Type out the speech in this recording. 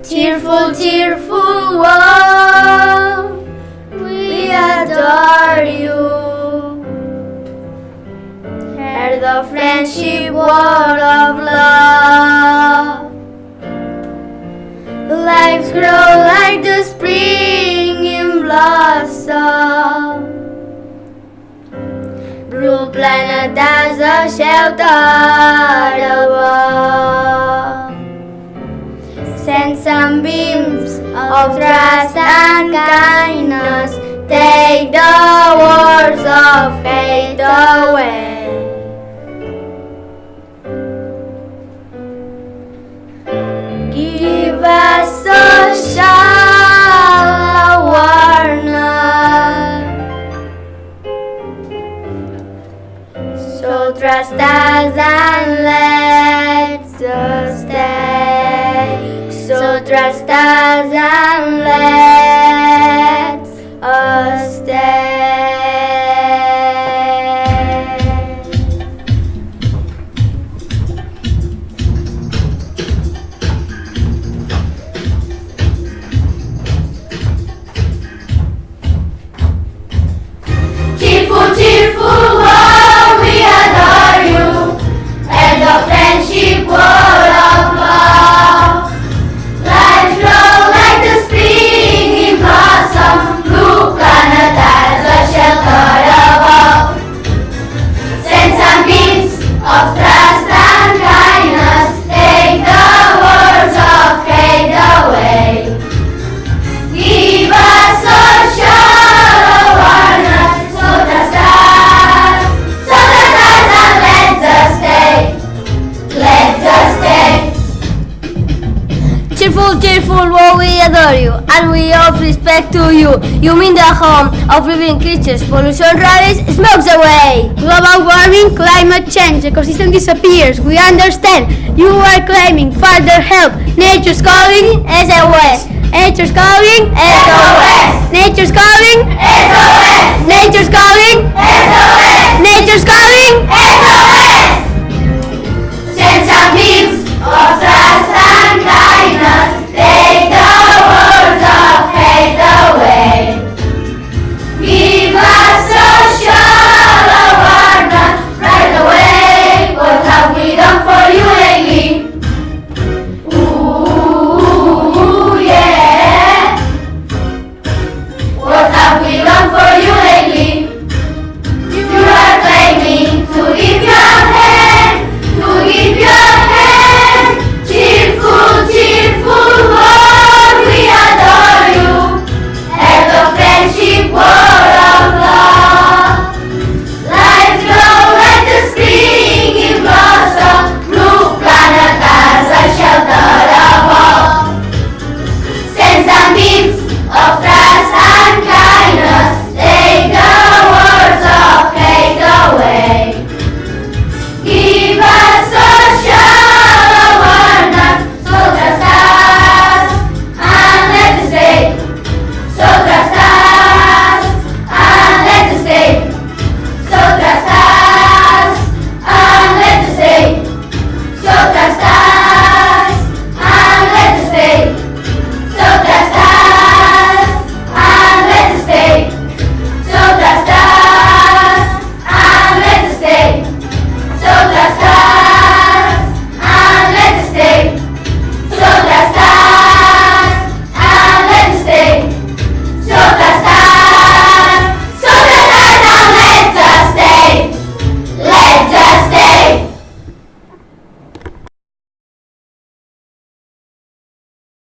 Tearful, tearful world, we adore you. Hear the friendship word of love. Lives grow like the spring in blossom. Blue planet as a shelter above. Send some beams of trust and kindness. Take the words of hate away. Give us a shallow warning. So trust us and let us stay. So trust us and let us stay. Tearful, tearful world, we adore you, and the friendship word of love. Lives grow like the spring in blossom. Blue planet as a shelter above. Send some beams of trust and kindness. Take the words of hate away. Give us a shallow warning. So trust us and let us stay. Let us stay. Cheerful, cheerful world, we adore you, and we offer respect to you. You mean the home of living creatures. Pollution ravages, smokes away. Global warming, climate change, ecosystem disappears. We understand. You are claiming further help. Nature's calling, SOS. nature's calling, SOS. nature's calling, SOS. nature's calling. SOS.